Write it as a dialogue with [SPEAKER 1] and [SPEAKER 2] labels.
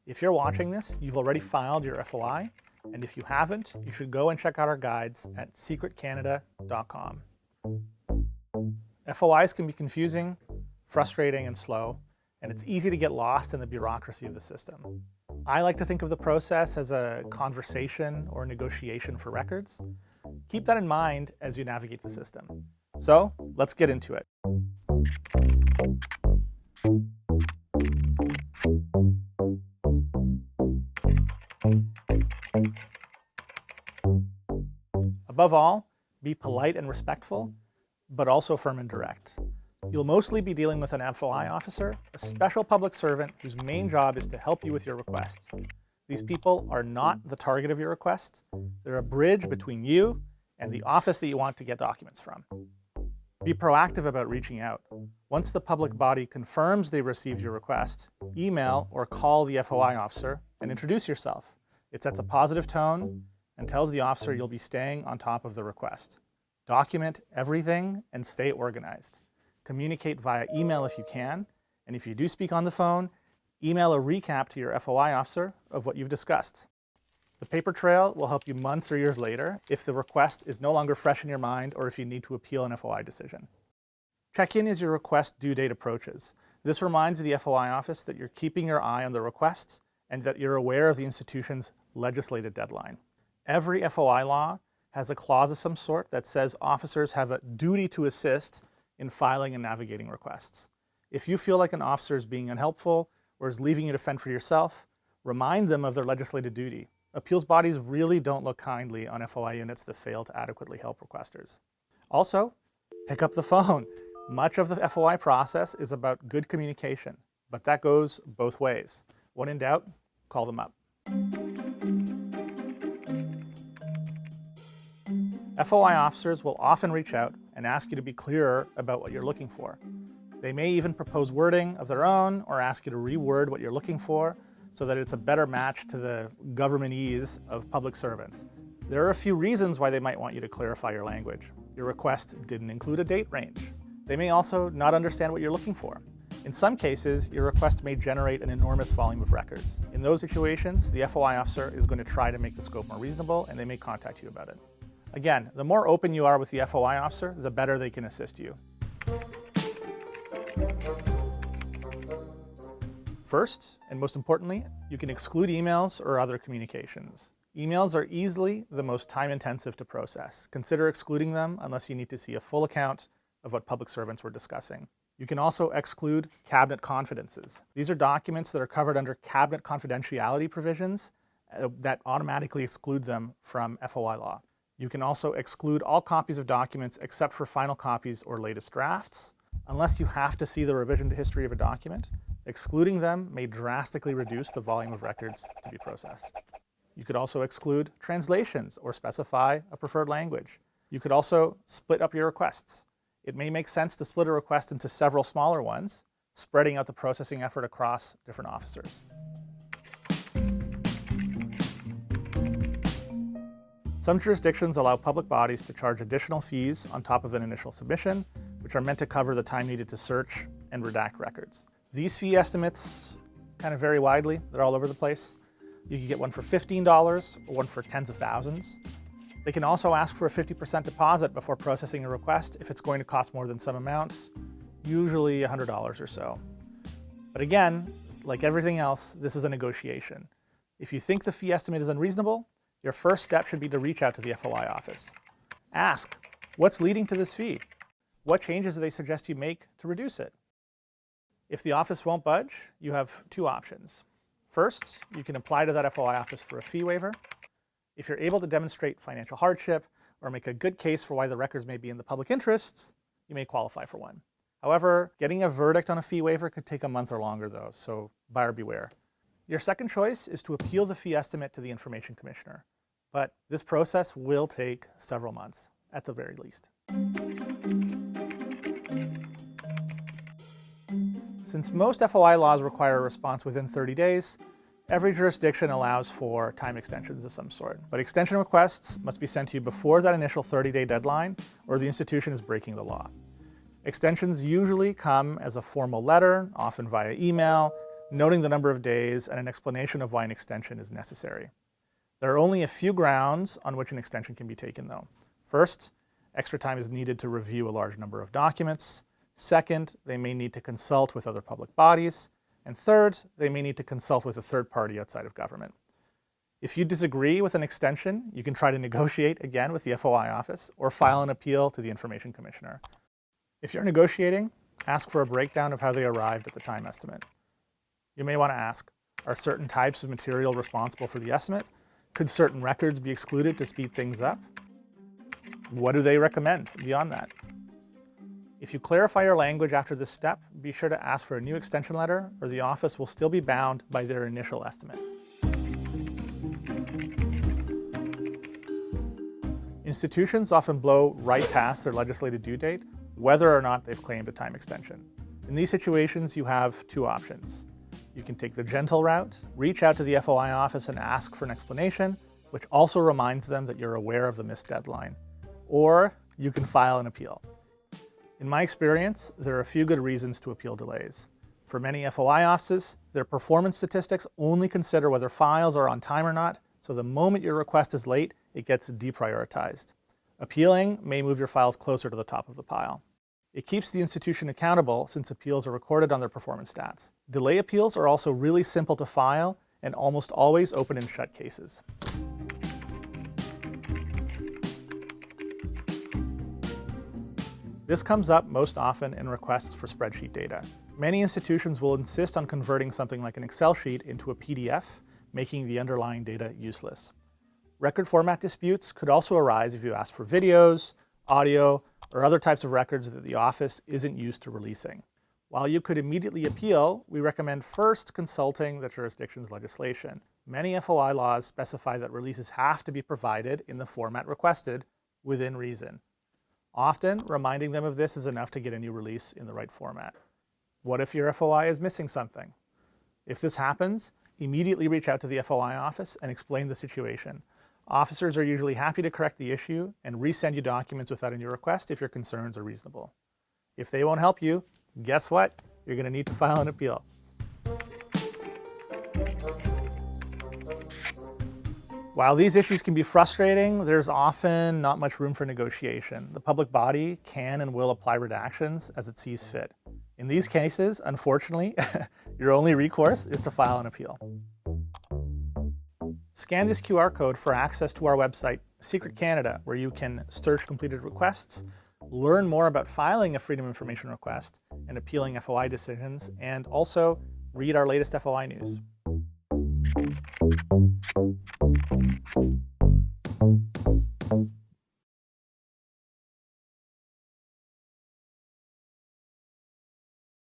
[SPEAKER 1] If you're watching this, you've already filed your FOI, and if you haven't, you should go and check out our guides at secretcanada.com. FOIs can be confusing, frustrating, and slow, and it's easy to get lost in the bureaucracy of the system. I like to think of the process as a conversation or negotiation for records. Keep that in mind as you navigate the system. So, let's get into it. Above all, be polite and respectful, but also firm and direct. You'll mostly be dealing with an FOI officer, a special public servant whose main job is to help you with your requests. These people are not the target of your request. They're a bridge between you and the office that you want to get documents from. Be proactive about reaching out. Once the public body confirms they received your request, email or call the FOI officer and introduce yourself. It sets a positive tone and tells the officer you'll be staying on top of the request. Document everything and stay organized. Communicate via email if you can, and if you do speak on the phone, email a recap to your FOI officer of what you've discussed. The paper trail will help you months or years later if the request is no longer fresh in your mind or if you need to appeal an FOI decision. Check in as your request due date approaches. This reminds the FOI office that you're keeping your eye on the request and that you're aware of the institution's legislated deadline. Every FOI law has a clause of some sort that says officers have a duty to assist in filing and navigating requests. If you feel like an officer is being unhelpful or is leaving you to fend for yourself, remind them of their legislated duty. Appeals bodies really don't look kindly on FOI units that fail to adequately help requesters. Also, pick up the phone. Much of the FOI process is about good communication, but that goes both ways. When in doubt, call them up. FOI officers will often reach out and ask you to be clearer about what you're looking for. They may even propose wording of their own or ask you to reword what you're looking for so that it's a better match to the governmentese of public servants. There are a few reasons why they might want you to clarify your language. Your request didn't include a date range. They may also not understand what you're looking for. In some cases, your request may generate an enormous volume of records. In those situations, the FOI officer is going to try to make the scope more reasonable and they may contact you about it. Again, the more open you are with the FOI officer, the better they can assist you. First, and most importantly, you can exclude emails or other communications. Emails are easily the most time-intensive to process. Consider excluding them unless you need to see a full account of what public servants were discussing. You can also exclude cabinet confidences. These are documents that are covered under cabinet confidentiality provisions that automatically exclude them from FOI law. You can also exclude all copies of documents except for final copies or latest drafts. Unless you have to see the revision history of a document, excluding them may drastically reduce the volume of records to be processed. You could also exclude translations or specify a preferred language. You could also split up your requests. It may make sense to split a request into several smaller ones, spreading out the processing effort across different officers. Some jurisdictions allow public bodies to charge additional fees on top of an initial submission, which are meant to cover the time needed to search and redact records. These fee estimates kind of vary widely. They're all over the place. You can get one for $15 or one for tens of thousands. They can also ask for a 50% deposit before processing a request if it's going to cost more than some amounts, usually $100 or so. But again, like everything else, this is a negotiation. If you think the fee estimate is unreasonable, your first step should be to reach out to the FOI office. Ask, what's leading to this fee? What changes do they suggest you make to reduce it? If the office won't budge, you have two options. First, you can apply to that FOI office for a fee waiver. If you're able to demonstrate financial hardship or make a good case for why the records may be in the public interest, you may qualify for one. However, getting a verdict on a fee waiver could take a month or longer though, so buyer beware. Your second choice is to appeal the fee estimate to the Information Commissioner, but this process will take several months, at the very least. Since most FOI laws require a response within 30 days, every jurisdiction allows for time extensions of some sort, but extension requests must be sent to you before that initial 30-day deadline or the institution is breaking the law. Extensions usually come as a formal letter, often via email, noting the number of days and an explanation of why an extension is necessary. There are only a few grounds on which an extension can be taken, though. First, extra time is needed to review a large number of documents. Second, they may need to consult with other public bodies. And third, they may need to consult with a third party outside of government. If you disagree with an extension, you can try to negotiate again with the FOI office or file an appeal to the Information Commissioner. If you're negotiating, ask for a breakdown of how they arrived at the time estimate. You may want to ask, are certain types of material responsible for the estimate? Could certain records be excluded to speed things up? What do they recommend beyond that? If you clarify your language after this step, be sure to ask for a new extension letter, or the office will still be bound by their initial estimate. Institutions often blow right past their legislated due date, whether or not they've claimed a time extension. In these situations, you have two options. You can take the gentle route, reach out to the FOI office and ask for an explanation, which also reminds them that you're aware of the missed deadline. Or you can file an appeal. In my experience, there are a few good reasons to appeal delays. For many FOI offices, their performance statistics only consider whether files are on time or not, so the moment your request is late, it gets deprioritized. Appealing may move your files closer to the top of the pile. It keeps the institution accountable since appeals are recorded on their performance stats. Delay appeals are also really simple to file and almost always open and shut cases. This comes up most often in requests for spreadsheet data. Many institutions will insist on converting something like an Excel sheet into a PDF, making the underlying data useless. Record format disputes could also arise if you ask for videos, audio, or other types of records that the office isn't used to releasing. While you could immediately appeal, we recommend first consulting the jurisdiction's legislation. Many FOI laws specify that releases have to be provided in the format requested within reason. Often, reminding them of this is enough to get a new release in the right format. What if your FOI is missing something? If this happens, immediately reach out to the FOI office and explain the situation. Officers are usually happy to correct the issue and resend you documents without a new request if your concerns are reasonable. If they won't help you, guess what? You're going to need to file an appeal. While these issues can be frustrating, there's often not much room for negotiation. The public body can and will apply redactions as it sees fit. In these cases, unfortunately, your only recourse is to file an appeal. Scan this QR code for access to our website, Secret Canada, where you can search completed requests, learn more about filing a Freedom of Information request and appealing FOI decisions, and also read our latest FOI news.